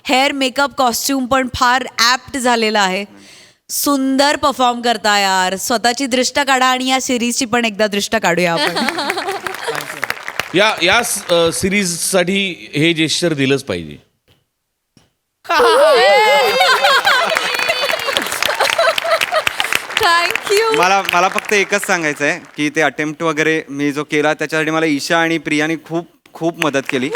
हेअर मेकअप कॉस्ट्युम पण फार ॲप्ट झालेला आहे. सुंदर परफॉर्म करता यार. स्वतःची दृष्ट काढा आणि या सिरीजची पण एकदा दृष्ट काढूया आपण. या सिरीजसाठी हे जेस्चर दिलंच पाहिजे. थँक्यू. मला फक्त एकच सांगायचं आहे की ते अटेम्प्ट वगैरे मी जो केला त्याच्यासाठी मला ईशा आणि प्रियानी खूप खूप मदत केली.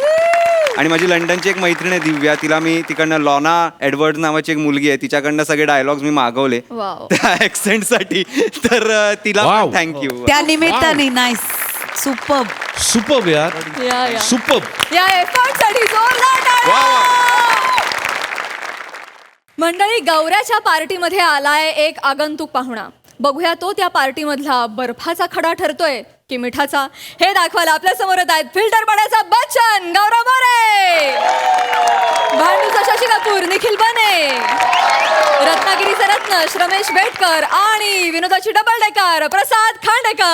आणि माझी लंडनची एक मैत्रीण आहे दिव्या, तिला मी तिकडनं लॉना एडवर्ड नावाची एक मुलगी आहे, तिच्याकडनं सगळे डायलॉग्स मी मागवले Wow. त्या ॲक्सेंटसाठी. तर तिला Wow. थँक्यू. त्या निमित्ताने नाईस. सुपर यार, सुपर. या एफर्टसाठी जोरदार टाळ्या. मंडळी, गौऱ्याच्या पार्टीमध्ये आलाय एक आगंतुक पाहुणा. बघूया तो त्या पार्टीमधला बर्फाचा खडा ठरतोय की मिठाचा, हे दाखवायला आपल्या समोर येत आहेत फिल्टर पाण्याचा बच्चन गौरव मोरे, भांडूचा शशी कपूर निखिल बने, रत्नागिरीचे रत्न श्रमेश बेटकर आणि विनोदाची double decker Prasad Khandekar.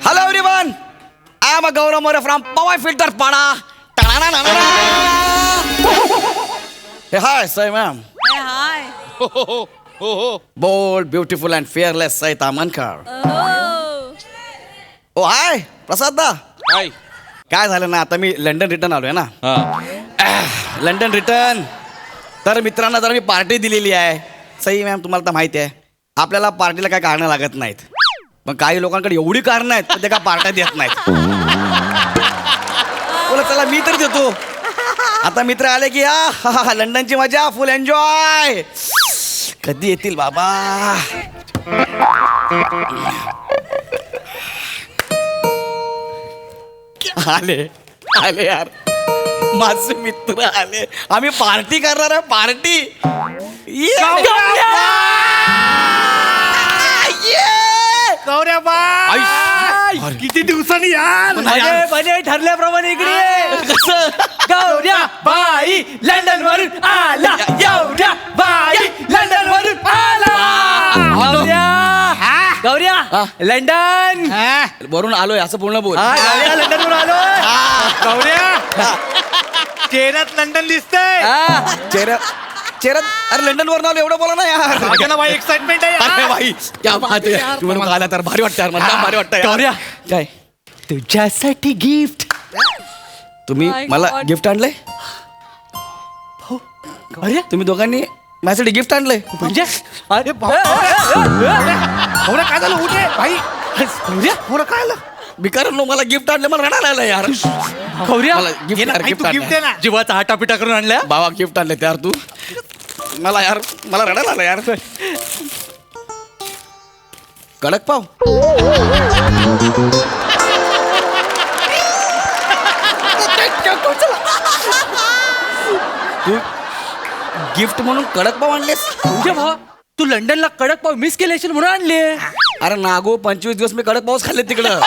Hello everyone, I am a Gaurav More from Powai Filter Pada. Hey, hi, Sai ma'am. High. Bold, beautiful and fearless Sai Tamankar. Oh, hi, प्रसाद दा. हाय. काय झालं ना, आता मी लंडन रिटर्न आलोय ना. हा. London return. तर मित्रांना जरा मी पार्टी दिलेली आहे. सई मॅम, तुम्हाला तर माहिती आहे आपल्याला पार्टीला काय कारणं लागत नाहीत. पण काही लोकांकडे एवढी कारणं आहेत पण ते काय पार्ट्या देत नाहीत. बोला चला मी तर देतो. आता मित्र आले की हा लंडनची मजा फुल एन्जॉय. कधी येतील बाबा. आले आले यार, माझे मित्र आले. आम्ही पार्टी करणार आहे. पार्टी. गौऱ्या किती दिवसांनी यार. बने ठरल्याप्रमाणे इकडे गौऱ्या बाई लंडन वरून आला. गौऱ्या बाई लंडन वरून आला. गौऱ्या लंडन वरून आलोय असं पूर्ण बोल. लंडन वरून आलोय. गौऱ्या चेहऱ्यात लंडन दिसतंय. चेहऱ्यात अरे लंडन वरून आलो एवढं बोला ना यार. भाई एक्साइटमेंट आहे अरे यार. बाई क्या बात आहे. तू म्हणून आला तर भारी वाटतं यार. मला भारी वाटतं यार. काय तुझ्यासाठी गिफ्ट. तुम्ही My मला God. गिफ्ट आणलंय. अरे तुम्ही दोघांनी माझ्यासाठी गिफ्ट आणलंय म्हणजे. अरे गौऱ्या काय झालं उठे भाई. गौऱ्या काय आलं. बिकारांनो मला गिफ्ट आणलं. मला रडायला आलं यार. मला गिफ्ट गिफ्ट दे ना. जीवाचा आटापिटा करून आणल्या. बाबा गिफ्ट आणले यार. तू मला यार मला रडायला आलं यार. कडक पाव. तू गिफ्ट म्हणून कडक पाव आणलेस. तू लंडनला कडक पाव मिस केले म्हणून आणले. अरे नागो 25 दिवस मी कडक पावच खाल्ले तिकडं.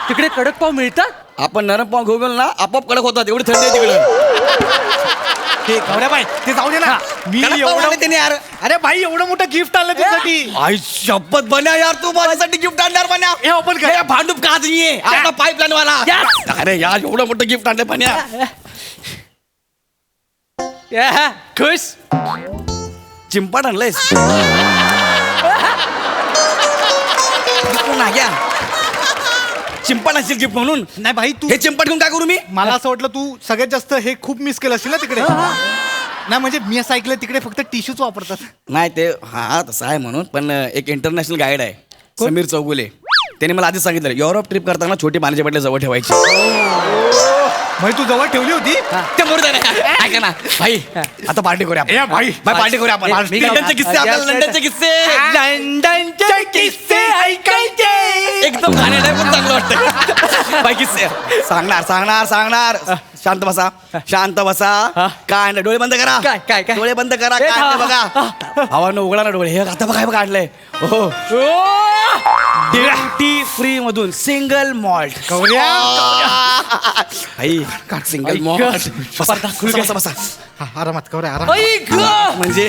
तिकडे कडक पाव मिळतात. आपण नरम पाव घेऊन गेलो ना आपोआप कडक होतात. एवढी थंडी आहे तिकडं. ते गौऱ्या बाई ते जाऊ दे ना. मी कडक पाव आणले त्याने यार. अरे भाई एवढं मोठं गिफ्ट आणलं तुझ्यासाठी. आई शपथ बन्या यार, तू माझ्यासाठी गिफ्ट आणणार बन्या. हे ओपन कर. हे भांडूप का नाहीये आपला पाईपलाईन वाला. अरे यार एवढं मोठं गिफ्ट आणलं बन्या. खुश. चिंपाट आणलंयस. नाग्या चिंपाट असेल गिफ्ट म्हणून. नाही भाई तू हे चिंपाट घेऊन काय करू मी. मला असं वाटलं तू सगळ्यात जास्त हे खूप मिस केलं असेल ना तिकडे. नाही म्हणजे मी असं ऐकलं तिकडे फक्त टिश्यूच वापरतात. नाही ते हा तसं आहे म्हणून. पण एक इंटरनॅशनल गाईड आहे समीर चौगुले. त्याने मला आधीच सांगितलं युरोप ट्रिप करताना छोटी पाण्याची बाटली जवळ ठेवायची. भाई तू जवळ ठेवली होती. ते मोरं नाही. ऐका ना भाई आता पार्टी करूया आपण. भाई पार्टी करूया आपण. लंडनचे किस्से आपल्याला लंडनचे किस्से. लंडनचे किस्से ऐकायचे. एकदम गाणे नाही पण चांगलं वाटतं बाई किस्से सांगणार सांगणार सांगणार शांत बसा शांत बसा काय नाही डोळे बंद करा काय, काय, काय? डोळे बंद करा काय ते बघा हवानं उघडा ना डोळे हे आता बघा हे बघा काढलंय हो ड्युटी फ्री मधून सिंगल मॉल्ट सिंगल मॉल्ट बसा बसा आरामात कवऱ्या आरामात. म्हणजे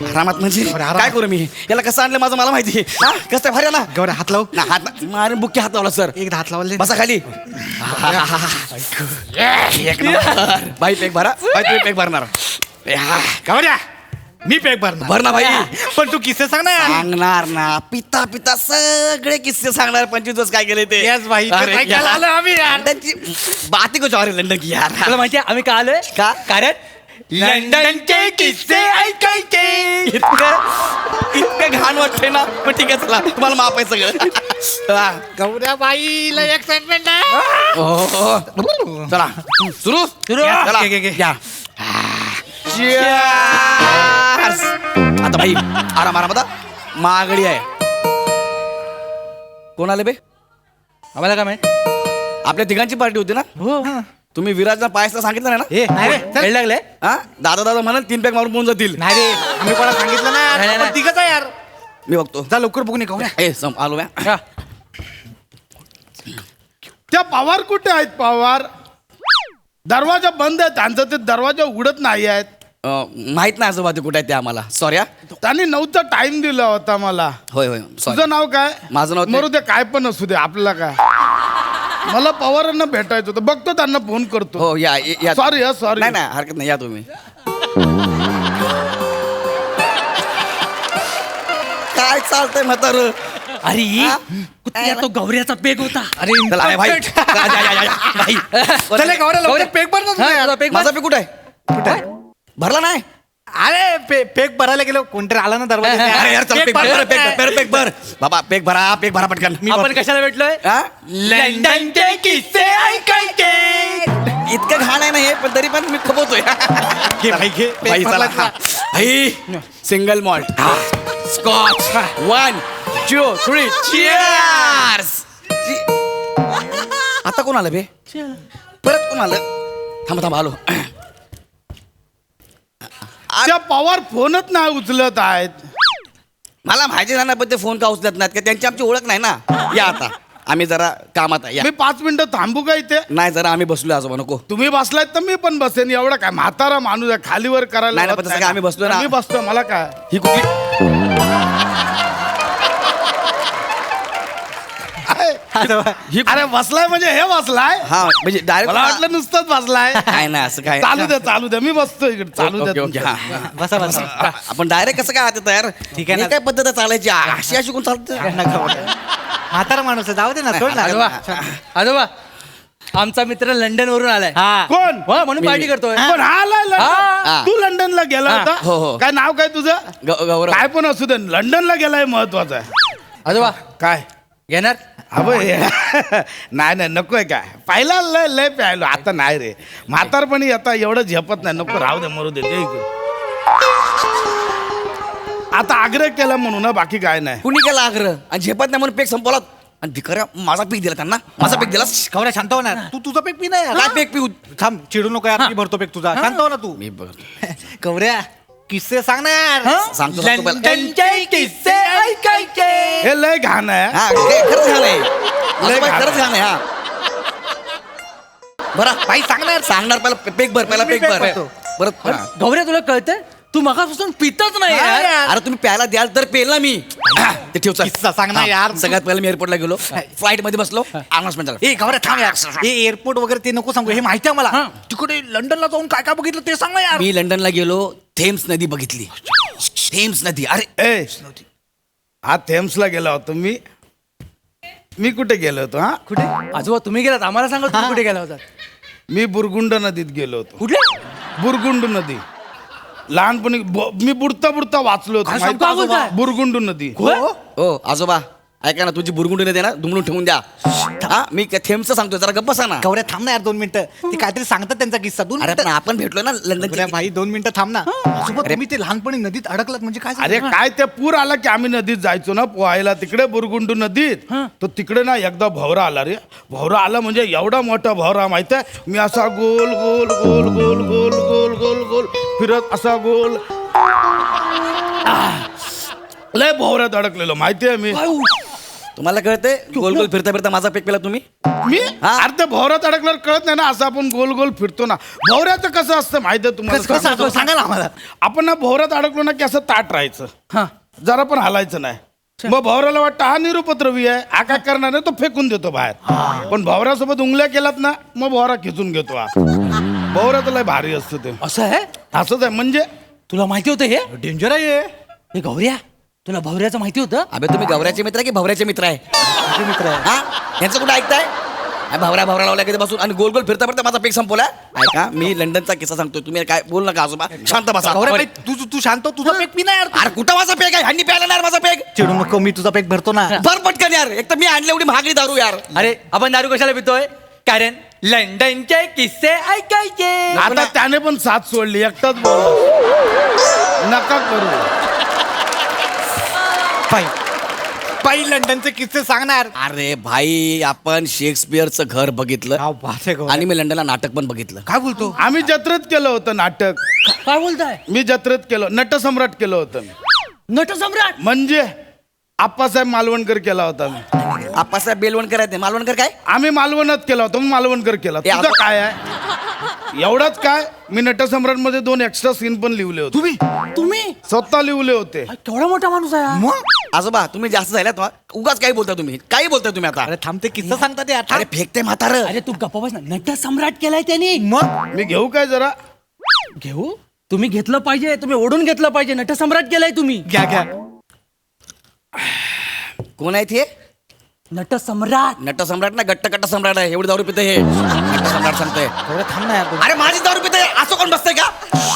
आरामात म्हणजे काय करू मी याला कसं आणलं माझं मला माहिती हा कसं भारी ना गवऱ्या हात लावू ना हात मारून बुक्की हात लावला सर एकदा हात लावले बसा खाली एक नंबर. बाई पेक भरा बाई तुम्ही पेक भरणार गवऱ्या मी पॅक भरणार भर ना बाई पण तू किस्से सांग ना यार. सांगणार ना पिता पिता सगळे किस्से सांगणार 25 दिवस काय केले ते Yes भाई, ते अरे काय केलं आलं आम्ही यार. लंडनची बाती को चार लंडन की यार तुला माहितीये आम्ही का आलोय का? कारण लंडनचे किस्से ऐकायचे इतकं घाण वाटतंय ना पण ठीक आहे चला तुम्हाला माफ आहे सगळं हा. गवऱ्या बाईला एक्साइटमेंट आहे हो. चला सुरू चला घे, घे, घे. या. Cheers. आता भाई आराम आराम आता मागडी आहे कोण आले बे आम्हाला काय माहित आपल्या तिघांची पार्टी होती ना हो तुम्ही विराजला पायसला सांगितलं नाही ना ए नाही रे वेळ लागले हा दादा दादा म्हणाल 3 पॅक मारून पोहोचून जातील नाही रे आम्ही कोणाला सांगितलं नाही, ना नाही. आपण तिघच आहे यार मी बघतो जा लवकर बघून ये गवऱ्या ए सम आलो म्या त्या पवार कुठे आहेत पवार दरवाजा बंद आहे त्यांचा ते दरवाजा उघडत नाही आहेत माहित नाही आजोबा ते कुठे आहे ते आम्हाला सॉरी त्यांनी 9चा टाइम दिला होता मला होय होय सॉरी तुझं नाव काय माझं नाव ते- मरू दे काय पण असू दे आपल्याला काय मला पवारांना भेटायचं होतं बघतो त्यांना फोन करतो हो या या सॉरी सॉरी नाही नाही हरकत नाही या तुम्ही काय चालतंय म्हातार अरे कुत्र्या तो गौऱ्याचा पेग होता अरे चला अरे भाई चला, या, भाई. चले गवऱ्या लवकर पेक भरणार हा, ना यार. तुझा पेग माझा पे कुठे आहे कुठे भरला नाही अरे पेक भरायला गेलो कोणतरी आला ना दरवाजा अरे यार चल पेक भर पेक भर बाबा पेक भरा पटकन मी आपण कशाला भेटलोय हा? लंडनचे किस्से ऐकायचे इतकं घाण आहे ना हे पण तरी पण मी खपवतोय घे भाई घे भाई चला हा. भाई सिंगल मॉल्ट स्कॉच 1 2 3 चिअर्स आता कोण आलं बे परत कोण आलं थांब आलो त्या पवार फोनच नाही उचलत आहेत मला माहिती नाही ना पण ते फोन का उचलत नाहीत का त्यांची आमची ओळख नाही ना या आता आम्ही जरा कामात आहे या. मी 5 मिनिटं थांबू का इथे नाही जरा आम्ही बसलो आजोबा नको तुम्ही बसलायत तर मी पण बसेन एवढा काय म्हातारा माणूस आहे खालीवर करायला नाही, होत पण तसं काय आम्ही बसलोय ना. मी बसतो मला काय ही कुठली अरे बसलाय म्हणजे हे बसलाय हा म्हणजे डायरेक्ट मला वाटलं नुसतंच बसलाय काय नाही असं काय चालू दे मी बसतो इकडे चालू ओके, दे ओके, तुमचं. हा. बसा बसा आपण डायरेक्ट कसं काय आता तयार ठीक आहे ना. हे काय पद्धत आहे चालायची अशी अशी कोण चालतं म्हातारा माणूस आहे जाऊ दे ना सोड ना आजोबा आजोबा आमचा मित्र लंडन वरून आलाय कोण हो म्हणून पार्टी करतोय पण हा आलाय लंडन. हा. तू लंडनला गेला हा. होता हो, हो. काय नाव काय तुझं गौरव काय पण असू दे लंडनला गेलाय महत्वाचं आहे आजोबा काय घेणार अबे नाही नकोय काय पहिला लय प्यायलो आता नाही रे म्हातारपणी आता एवढं झेपत नाही नको राहू दे मरू दे दे इकडे. आता आग्रह केला म्हणून ना बाकी काय नाही कुणी केला आग्रह आणि झेपत नाही म्हणून पेक संपवला आणि भिकाऱ्या माझा पीक दिला त्यांना माझा पीक दिला गवऱ्या शांत हो ना तू तुझा पेक पी नाही काय पेक पिऊ थांब चिडू नको यार मी भरतो पेक तुझा शांत हो ना तू मी बघतो गवऱ्या किस्से सांग ना यार सांगतो पहिला. लंडनचे किस्से ऐकायचे हे लय घाण आहे हा ते खरंच घाण आहे आजोबा, घाण खरंच घाण आहे हा बरं बाई सांग ना यार सांगणार पहिला पेक भर पहिला पेक भर परत हा. गौऱ्या तुला कळतंय तू मगापासून पितच नाही यार. अरे तुम्ही प्यायला द्याल तर पेल ना मी ते ठेव चल. किस्सा सांग ना हा. यार. सगळ्यात पहिला मी एअरपोर्टला गेलो फ्लाईट मध्ये बसलो अनाउन्समेंट झाला ए गवऱ्या थांब यार हे एअरपोर्ट वगैरे ते नको सांगू हे माहिती आहे मला तिकडे लंडनला जाऊन काय काय बघितलं ते सांग ना यार मी लंडनला गेलो थेम्स नदी बघितली थेम्स नदी अरे ए हा थेम्सला गेला होतो मी कुठे गेलो होतो हा कुठे आजोबा तुम्ही गेलात आम्हाला सांगा तुम्ही कुठे गेला होता मी बुरगुंड नदीत गेलो होतो कुठले बुरगुंड नदी लहानपणी मी बुडता वाचलो होतो काय माहिती सांगतो आहे? आजोबा? बुरगुंड नदी हो आजोबा ऐका ना, तुझी बुरगुंडी दे ना दुमडून ठेवून द्या. हा मी थेम्सचं सांगतोय, जरा गप्प बसा ना. गौऱ्या थांब ना यार 2 मिनिटं. ती काहीतरी सांगतात त्यांचा किस्सा. 2 अरे मिनिटं. पण आपण भेटलोय ना लंडन. गौऱ्या भाई 2 मिनिटं थांब ना. आजोबा तुम्ही ते लहानपणी नदीत अडकलात म्हणजे काय अरे झालं? काय ते पूर आला की आम्ही नदीत जायचो ना पोहायला, तिकडे बुरगुंडू नदीत. तर तिकडे ना एकदा भवरा आला रे. भवरा आला म्हणजे एवढा मोठा भवरा माहितीये, मी असा गोल गोल गोल गोल गोल गोल गोल गोल फिरत असा गोल लय भवऱ्यात अडकलेलो माहितीये मी. तुम्हाला कळतंय गोल गोल फिरता फिरता माझा पेक पेला तुम्ही. मी अर्ध्या भवऱ्यात अडकल्यावर कळत नाही ना, असं आपण गोल गोल फिरतो ना. भवऱ्याचं कसं असतं माहितीये तुम्हाला? कसं सांगतो. सांगा ना आम्हाला. आपण ना भवऱ्यात अडकलो ना की असं ताट राहायचं, जरा पण हलायचं नाही. मग भवऱ्याला वाटतं हा निरुपद्रवी आहे, हा काय करणार नाही, तो फेकून देतो बाहेर. पण भवऱ्यासोबत उंगल्या केलात ना, मग भवरा खिचून घेतो. हा भवऱ्यात लय भारी असतं ते. असं आहे? असंच आहे म्हणजे. तुला माहिती होतं हे डेंजर आहे हे गौऱ्या? तुला भवऱ्याचं माहिती होतं? अबे तुम्ही गौऱ्याचे मित्र आहे की भवऱ्याचे मित्र आहे? तुझे मित्र आहे. हा यांचं कुठं ऐकताय? भवरा लावला कधी बसून आणि गोल गोल फिरता फिरता माझा पेक संपवला. ऐका मी लंडनचा किस्सा सांगतोय, तुम्ही काय बोल नका आजोबा, शांत बसा. गौऱ्या भाई तू शांत हो. तुझा पेक पी ना यार. अरे कुठं माझा पेक आहे? ह्यांनी प्यायला नाही यार माझा पेक. चिडू नको, मी तुझा पेक भरतो ना. भर पटकन यार, एक तर मी आणली एवढी महागडी दारू यार. अरे आपण दारू कशाला पितोय? कारण लंडनचे किस्से ऐकायचे. आता त्याने पण साथ सोडली, एकटाच बोल नका करू. पाई लंडनचे किस्से सांगणार. अरे भाई आपण शेक्सपियरचं घर बघितलं आणि मी लंडनला नाटक पण बघितलं. काय बोलतो? आम्ही जत्रेत केलं होतं नाटक. काय बोलताय? मी जत्रेत केलं, नटसम्राट केलं होतं मी. नटसम्राट म्हणजे आप्पासाहेब मालवणकर केला होता मी. आप्पासाहेब बेलवणकर आहेत. मालवणकर काय? आम्ही मालवणात केला होता, मी मालवणकर केला. ए, तुझं काय आहे? एवढंच काय, मी नटसम्राट मध्ये 2 एक्स्ट्रा सीन पण लिहिले होते. तुम्ही स्वतः लिहिले होते. केवढा मोठा माणूस आहे. मग आजोबा तुम्ही जास्त झाल्यात उगाच काही बोलता तुम्ही, काही बोलताय तुम्ही आता. अरे थांब, ते किस्सा सांगतात यार. अरे फेकते म्हातार. अरे तू गप्पा बस ना. नटसम्राट केलाय त्यांनी. मग मी घेऊ काय जरा? घेऊ? तुम्ही घेतलं पाहिजे, तुम्ही ओढून घेतलं पाहिजे. नटसम्राट केलाय तुम्ही. घ्या. कोण आहेत हे? नटसम्राट. नटसम्राट ना गट्ट सम्राट आहे. एवढी दारू पिते हे नटसम्राट सांगतोय. गौऱ्या थांब ना यार. अरे माझी दारू पिते असं कोण बसतंय का?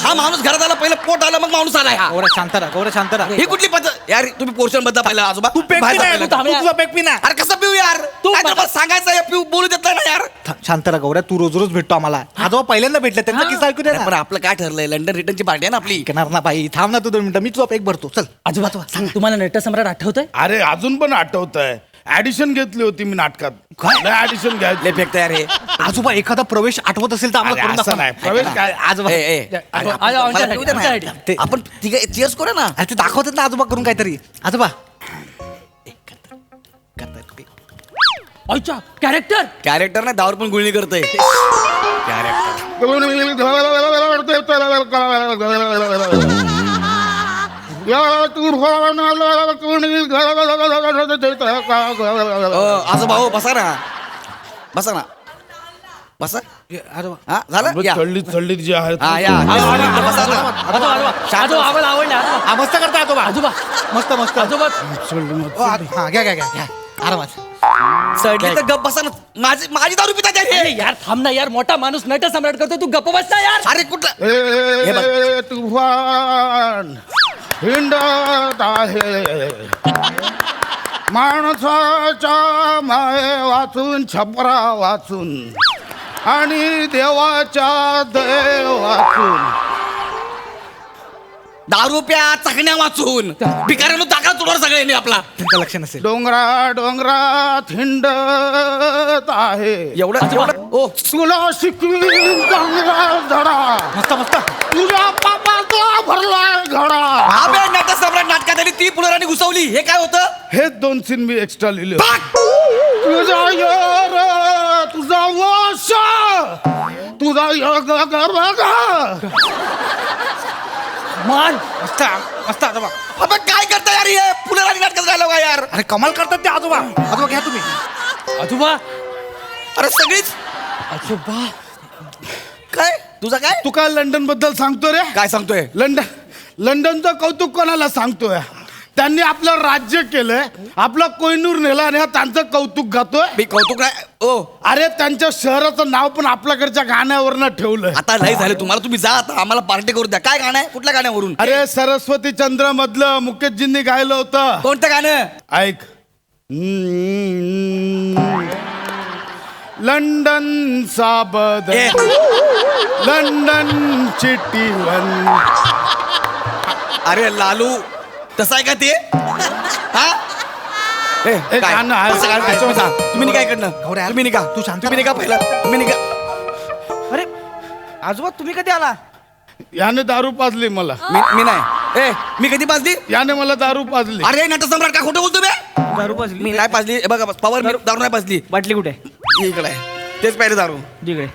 हा माणूस घरात आला, पहिलं पोट आलं मग माणूस आलाय. हा गौऱ्या शांत राहा. गौऱ्या शांत राहा. ही कुठली पद्धत यार? तुम्ही पोर्शन बद्दल पाहिलं आजोबा? तू पेक बाहेर पी ना जा यार. पहिलं. तू तुझा पेक पी ना. अरे कसं पिऊ यार? तू काय तर मला सांगायचं आहे, पिऊ बोलू देत नाही ना यार. शांत राहा गौऱ्या. तू रोज रोज भेटतो आम्हाला. आजोबा पहिल्यांदा भेटले, त्यांचा किस्सा ऐकू दे अरे पण ना. आपलं काय ठरलंय? लंडन रिटर्नची पार्टी आहे ना आपली. ऐकणार ना बाई. थांब ना तू 2 मिनिटं. मी तुझा पेक भरतो. चल आजोबा सांग, तुम्हाला नटसम्राट आठवतंय? अरे अजून पण आठवत आहे, ऍडिशन घेतली होती मी नाटकात. ऍडिशन घ्यायची. लय फेकता यार हे. आजोबा एखादा प्रवेश आठवत असेल तर आम्हाला अरे, करून असं दाखवा. नाही, प्रवेश काय? आजोबा ए, ए, आजोबा, मला आमच्यासाठी, पिऊ दे ना. आमच्यासाठी. आपण चीअर्स करू ना. अरे ते दाखवतात ना आजोबा करून काहीतरी. आजोबा अच्छा कॅरेक्टर. कॅरेक्टर नाही, दावर पण गुळणी करतोय. आजोबा हो बसा ना, बसा ना, बसा. आजोबा हा झालं या. चढली जी आहे हा या. बसा ना. आजोबा आम्हाला आवडला. हा मस्त करता आजोबा. आजोबा मस्त मस्त. आजोबा हा घ्या आरामात. चढली तर गप बसा ना. माझी दारू पिता अरे त्याने. यार थांब ना यार. मोठा माणूस नटसम्राट करतो, तू गप्प बस ना यार. अरे कुठलं तुफान हिंडत आहे माणसाच्या माये वाचून, छपरा वाचून आणि देवाच्या दये वाचून. दारू प्या, चकण्या वाचून भिकाऱ्यानं दाखला तुडवर सगळ्यांनी आपला. त्यांचं लक्ष नसेल. डोंगरात हिंडत आहे एवढं ओ तुला शिकवीन चांगला धडा. मस्त मस्त. तुझ्या पापाचा भरलाय घडा. अबे नटसम्राट नाटकात आली ती पुनराने घुसवली. हे काय होतं? हे 2 सीन मी एक्स्ट्रा लिहिले. तुझा यार, तुझा वाश, तुझा योग मान. मस्त मस्त आजोबा. अबे काय करता यार हे? पुनराने नाटकात झालं का यार? अरे कमाल करतात ते आजोबा. आजोबा घ्या तुम्ही. आजोबा. अरे सगळीच आजोबा काय तुझा काय? तू काय लंडन बद्दल सांगतो रे? काय सांगतोय? लंडनचं कौतुक कोणाला सांगतोय? त्यांनी आपलं राज्य केलंय, आपला कोहिनूर नेला आणि त्यांचं कौतुक गातोय. मी कौतुक नाही. ओ अरे त्यांच्या शहराचं नाव पण आपल्याकडच्या गाण्यावरनं ठेवलंय. आता लय झालं तुम्हाला. तुम्ही जा आता, आम्हाला पार्टी करू द्या. काय गाणं आहे? कुठल्या गाण्यावरून? अरे सरस्वती चंद्र मधलं मुकेशजींनी गायलं होतं. कोणतं गाणं? ऐक. लंडन साबद लंडन चिट्टीवन. अरे लालू तसं आहे का ते हा ए, काय? गाणं आहे. असं काय? त्याच्यावर सांग. तुम्ही निघा इकडनं. तुम्ही निघा. तू शांत तुम्ही निघा पहिला. तुम्ही निघा. अरे आजोबा तुम्ही कधी आला? याने दारू पाजली मला. मी नाही. ए मी कधी पाजली? याने मला दारू पाजली. अरे नटसम्राट का खोटं बोलतो बे? दारू पाजली? मी नाही पाजली. हे बघा पवार मी दारू नाही पाजली. बाटली कुठे? इकडे आहे. तेच पाहिजे दारू. तिकडे.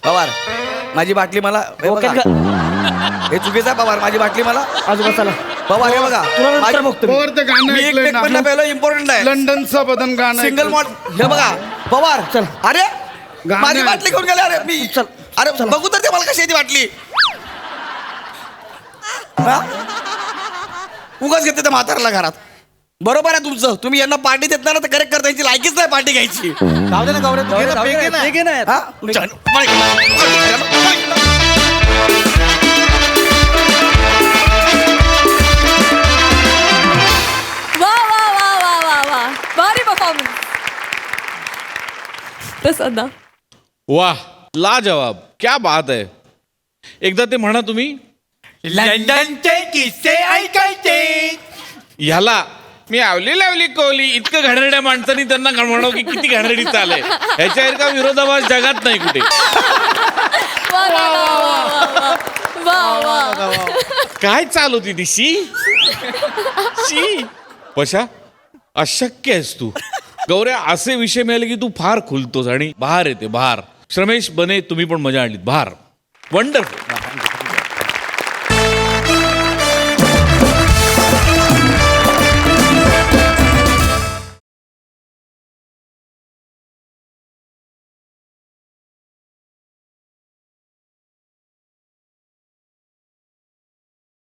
पवार माझी बाटली मला हे बघा. हे चुकीचं आहे पवार. माझी बाटली मला आजोबा चला. पवार हे बघा तुला नंतर माझी- बघतो मी. पवार ते गाणं मी एक ऐकलंय पेपर ना. पहिलं इम्पॉर्टंट आहे. लंडनचा बदन गाणं सिंगल ऐकलंय. मॉड हे बघा पवार चल. अरे गाणं माझी आहे. बाटली घेऊन गेले. अरे मी चल. अरे बघू तर ते मला कशी आहे ती बाटली. हा? उगाच घेते त्या म्हाताऱ्याला घरात. बरोबर आहे तुमचं. तुम्ही यांना पार्टी देत नाही ना तर करेक्ट करता यायची लायकीच नाही पार्टी घ्यायची. जाऊ दे ना गौऱ्या, तू घे ना, पेक घे ना. पेक घे ना. हा? वा वा वा वा वा वा भारी परफॉर्मन्स. तसं ना वाह लाजवाब, क्या बात आहे. एकदा ते म्हणा तुम्ही. लंडनचे किस्से ऐकायचे. ह्याला मी आवली लावली कोहली इतकं घाणेरड्या माणसांनी त्यांना म्हणावं की किती घाणेरडी चालय. ह्याच्या विरोधाभास जगात नाही कुठे. वा वा वा वा वा वा. काय चाल होती ती शी शी. पशा अशक्य आहेस तू. गौऱ्या असे विषय मिळाले की तू फार खुलतोस आणि बहार येते बहार. श्रमेश बने तुम्ही पण मजा आणलीत. बहार वंडरफुल.